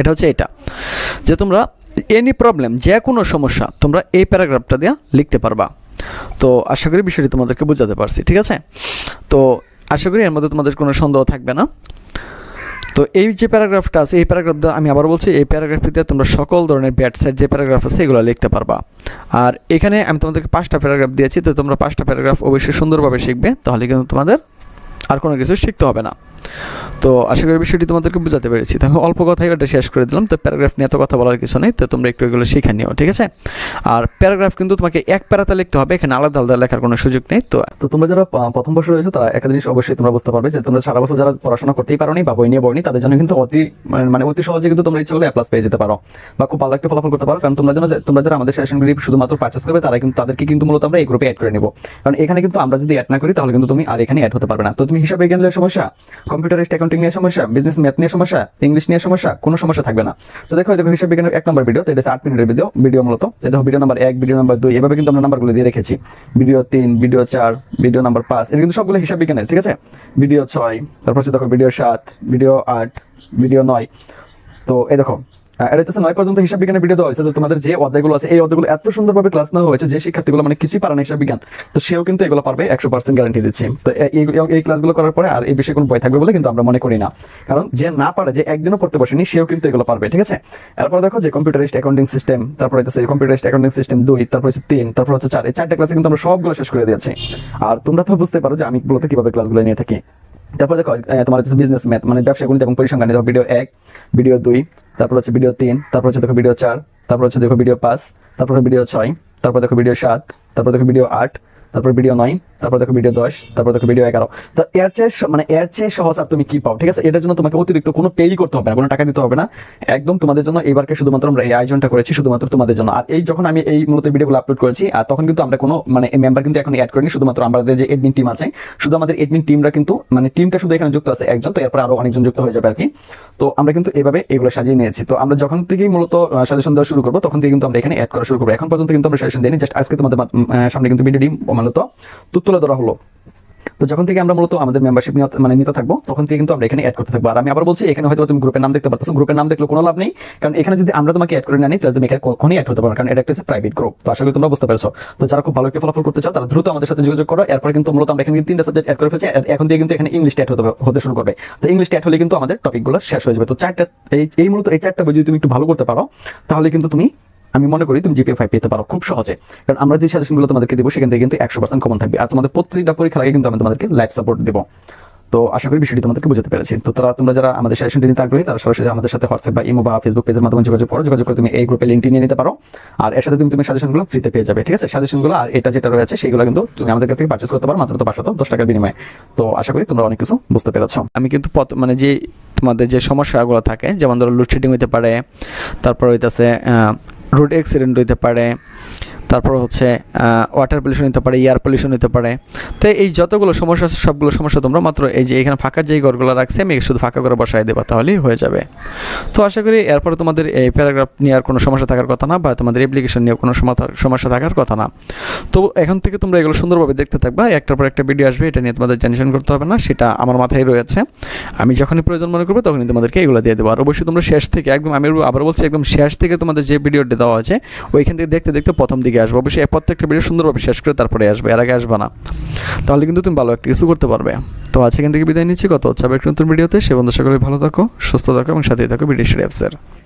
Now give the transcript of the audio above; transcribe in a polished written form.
এটা হচ্ছে এটা যে তোমরা এনি প্রবলেম, যে কোনো সমস্যা তোমরা এই প্যারাগ্রাফটা দিয়ে লিখতে পারবা। তো আশা করি বিষয়টি তোমাদেরকে বোঝাতে পারছি, ঠিক আছে? তো আশা করি এর মধ্যে তোমাদের কোনো সন্দেহ থাকবে না। তো এই যে প্যারাগ্রাফটা আছে, এই প্যারাগ্রাফটা আমি আবার বলছি, এই প্যারাগ্রাফটিতে তোমরা সকল ধরনের ব্যাড সাইড যে প্যারাগ্রাফ আছে এগুলো লিখতে পারবা। আর এখানে আমি তোমাদেরকে 5টা প্যারাগ্রাফ দিয়েছি, তো তোমরা 5টা প্যারাগ্রাফ অবশ্যই সুন্দরভাবে শিখবে, তাহলে কিন্তু তোমাদের আর কোনো কিছু শিখতে হবে না। তো আশা করি বিষয়টি তোমাদেরকে বোঝাতে পেরেছি। তো আমি অল্প কথাই ওটা শেষ করে দিলাম। তো প্যারাগ্রাফ নিয়ে এত কথা বলার কিছু নেই, তো তোমরা একটু এগুলো শিখে নিও, ঠিক আছে? আর প্যারাগ্রাফ কিন্তু তোমাকে এক প্যারাতে লিখতে হবে, এখানে আলাদা আলাদা লেখার কোনো সুযোগ নেই। তো তোমরা যারা প্রথম বর্ষ রয়েছে তারা একটা জিনিস অবশ্যই তোমরা বুঝতে পারবে যে তোমরা সারা বছর যারা পড়াশোনা করতেই পারোনি বা বই নিয়ে পড়নি, তাদের জন্য কিন্তু অতি সহজে কিন্তু তোমরা ইচ্ছা করলে A+ পেয়ে যেতে পারো বা খুব ভালো একটা ফলাফল করতে পারো। কারণ তোমরা যারা আমাদের সেশনগুলি শুধুমাত্র পারচেস করবে তাদেরকে কিন্তু মূলত আমরা এই গ্রুপে অ্যাড করে নেব। কারণ এখানে কিন্তু আমরা যদি অ্যাড না করি তাহলে কিন্তু তুমি আর এখানে অ্যাড হতে পারবে না। তো তুমি হিসাব বিজ্ঞান নিয়ে সমস্যা, কম্পিউটারিস্ট অ্যাকাউন্টিং নিয়ে সমস্যা, বিজনেস ম্যাথ নিয়ে সমস্যা, ইংলিশ নিয়ে সমস্যা, কোনো সমস্যা থাকবে না। তো দেখো হিসাব বিজ্ঞানের 1 নম্বর ভিডিও, তো এটা 8 মিনিটের ভিডিও মূলত। দেখো ভিডিও নাম্বার 1, ভিডিও নাম্বার 2, এভাবে কিন্তু আমরা নাম্বারগুলো দিয়ে রেখেছি। ভিডিও 3, ভিডিও 4, ভিডিও নাম্বার 5, এটা কিন্তু সবগুলো হিসাব বিজ্ঞানের, ঠিক আছে? ভিডিও 6, তারপর হচ্ছে দেখো ভিডিও 7, ভিডিও 8, ভিডিও 9। তো এই দেখো এটা হচ্ছে 9 পর্যন্ত হিসাব বিজ্ঞানের ভিডিও দেওয়া হয়েছে। তো তোমাদের যে অধ্যায়গুলো আছে এই অধ্যায়গুলো এত সুন্দরভাবে ক্লাস নেওয়া হয়েছে যে শিক্ষার্থীগুলো মানে কিছুই পারে না হিসাব বিজ্ঞান, তো সেও কিন্তু এগুলো পারবে, 100% গ্যারান্টি দিচ্ছি। তো এই ক্লাসগুলো করার পরে আর এই বিষয়ে কোনো ভয় থাকবে বলে কিন্তু আমরা মনে করি না। কারণ যে না পারে, যে একদিনও পড়তে বসেনি, সেও কিন্তু এগুলো পারবে, ঠিক আছে? এরপর দেখো যে কম্পিউটারিস্ট অ্যাকাউন্টিং সিস্টেম, তারপর হচ্ছে কম্পিউটারিস্ট অ্যাকাউন্টিং সিস্টেম 2, তারপর হচ্ছে 3, তারপর হচ্ছে 4, এই 4টা ক্লাসে কিন্তু আমরা সবগুলো শেষ করে দিয়েছি। আর তোমরা তো বুঝতে পারো যে আমি বলতে কিভাবে ক্লাসগুলো নিয়ে থাকি। তারপর দেখো তোমার হচ্ছে বিজনেস ম্যাথ মানে ব্যবসা গণিত এবং পরিসংখ্যান, দেখো ভিডিও 1, ভিডিও 2, তারপর হচ্ছে ভিডিও 3, তারপর হচ্ছে দেখো ভিডিও 4, তারপর হচ্ছে দেখো ভিডিও 5, তারপর ভিডিও 6, তারপর দেখো ভিডিও 7, তারপর দেখো ভিডিও 8, তারপর ভিডিও 9, তারপর দেখো ভিডিও 10, তারপর দেখো ভিডিও 11। তো এর চেয়ে সহজ আর তুমি কি পাও, ঠিক আছে? এটার জন্য তোমাকে অতিরিক্ত কোনো পেই করতে হবে না, কোনো টাকা দিতে হবে না। একদম তোমাদের জন্য এবারকে শুধুমাত্র আমরা এই আয়োজনটা করেছি শুধুমাত্র তোমাদের জন্য। আর যখন আমি এই মূলত ভিডিওগুলো আপলোড করেছি, আর তখন কিন্তু আমরা কোনো মেম্বার কিন্তু এখন অ্যাড করিনি, শুধুমাত্র আমাদের যে এডমিন টিম আছে, শুধু আমাদের এডমিন টিমরা কিন্তু টিমটা শুধু এখানে যুক্ত আছে একজন, তো এরপর আরো অনেকজন যুক্ত হয়ে যাবে আর কি। তো আমরা কিন্তু এইভাবে এগুলো সাজিয়ে নিয়েছি। তো আমরা যখন থেকেই মূলত সাজেশন দেওয়া শুরু করবো তখন থেকে কিন্তু আমরা এখানে অ্যাড করা শুরু করবো। এখন পর্যন্ত কিন্তু আমরা সাজেশন দিইনি, জাস্ট আজকে তোমাদের সামনে কিন্তু ভিডিওটি মূলত তুলে ধরা হলো। তো যখন থেকে আমরা মূলত আমাদের মেম্বারশিপ নিতে থাকবো তখন থেকে কিন্তু আমরা এখানে অ্যাড করতে থাকবো। আর আমি আবার বলছি, এখানে হয়তো তুমি গ্রুপের নাম দেখতে পাচ্ছ, গ্রুপের নাম দেখলে কোনো লাভ নেই, কারণ এখানে যদি আমরা তোমাকে অ্যাড করে না নিই তাহলে তুমি এখানে কখনোই অ্যাড হতে পারো না, কারণ এটা একটা প্রাইভেট গ্রুপ। তো আশা করি তোমরা বুঝতে পেরেছো। তো যারা খুব ভালো একটা ফলাফল করতে চাও তারা দ্রুত আমাদের সাথে যোগাযোগ করো। এরপর কিন্তু মূলত আমরা এখানে 3টা সাবজেক্ট অ্যাড করে ফেলছি, এখন দিয়ে কিন্তু এখানে ইংলিশ অ্যাড হতে শুরু করবে। তো ইংলিশ অ্যাড হলে কিন্তু আমাদের টপিকগুলো শেষ হয়ে যাবে। তো মূলত এই 4টা বই যদি তুমি একটু ভালো করতে পারো তাহলে কিন্তু আমি মনে করি তুমি GPA 5 পেতে পারো খুব সহজে। কারণ আমরা যে সাজেশনগুলো তোমাদেরকে দেবো সেখান থেকে কিন্তু 100% কমন থাকবে। আর তোমাদের প্রত্যেকটা পরীক্ষার আগে কিন্তু আমি তোমাদেরকে লাইভ সাপোর্ট দেবো। তো আশা করি বিষয়টি তোমাদেরকে বুঝতে পেরেছি। তো তোমরা যারা আমাদের সাজেশনটি নিতে আগ্রহী তারা সরাসরি আমাদের সাথে হোয়াটসঅ্যাপ বা ইমো বা ফেসবুক পেজের মাধ্যমে যোগাযোগ করে তুমি এই গ্রুপে লিঙ্কটি নিয়ে নিতে পারো। আর এর সাথে তুমি সাজেশনগুলো ফ্রিতে পেয়ে যাবে, ঠিক আছে? সাজেশনগুলো আর এটা যেটা রয়েছে সেগুলো কিন্তু তুমি আমাদের কাছ থেকে পারচেজ করতে পারো মাত্র 510 টাকার বিনিময়ে। তো আশা করি তোমরা অনেক কিছু বুঝতে পেরেছো। আমি কিন্তু যে তোমাদের যে সমস্যাগুলো থাকে, যেমন ধরো লোডশেডিং হইতে পারে, তারপর হইতেছে রোড অ্যাক্সিডেন্ট হইতে পারে, তারপর হচ্ছে ওয়াটার পলিউশন হতে পারে, এয়ার পলিউশন হতে পারে। তো এই যতগুলো সমস্যা আছে সবগুলো সমস্যা তোমরা মাত্র এই যে এখানে ফাঁকা যেই ঘরগুলো রাখছি আমি শুধু ফাঁকা করে বসায় দেবা, তাহলেই হয়ে যাবে। তো আশা করি এরপরে তোমাদের এই প্যারাগ্রাফ নিয়ে আর কোনো সমস্যা থাকার কথা না, বা তোমাদের অ্যাপ্লিকেশন নিয়েও কোনো সমস্যা থাকার কথা না। তো এখন থেকে তোমরা এগুলো সুন্দরভাবে দেখতে থাকবা, একটার পর একটা ভিডিও আসবে, এটা নিয়ে তোমাদের টেনশন করতে হবে না, সেটা আমার মাথায় রয়েছে। আমি যখনই প্রয়োজন মনে করবো তখনই তোমাদেরকে এগুলো দিয়ে দেবো। আর অবশ্যই তোমরা শেষ থেকে একদম, আমি আবার বলছি, একদম শেষ থেকে তোমাদের যে ভিডিওটা দেওয়া আছে ওইখান থেকে দেখতে দেখতে প্রথম দিকে আসবে। অবশ্যই প্রত্যেকটা ভিডিও সুন্দরভাবে শেষ করে তারপরে আসবে, এর আগে আসবে না, তাহলে কিন্তু তুমি ভালো একটা কিছু করতে পারবে। তো আজকে এখান থেকে বিদায় নিচ্ছি, কত হচ্ছে আবার একটা নতুন ভিডিওতে। সে বন্ধু সকলে ভালো থাকো, সুস্থ থাকো এবং সাথেই থাকো বিডি স্টাডি অ্যাপসের।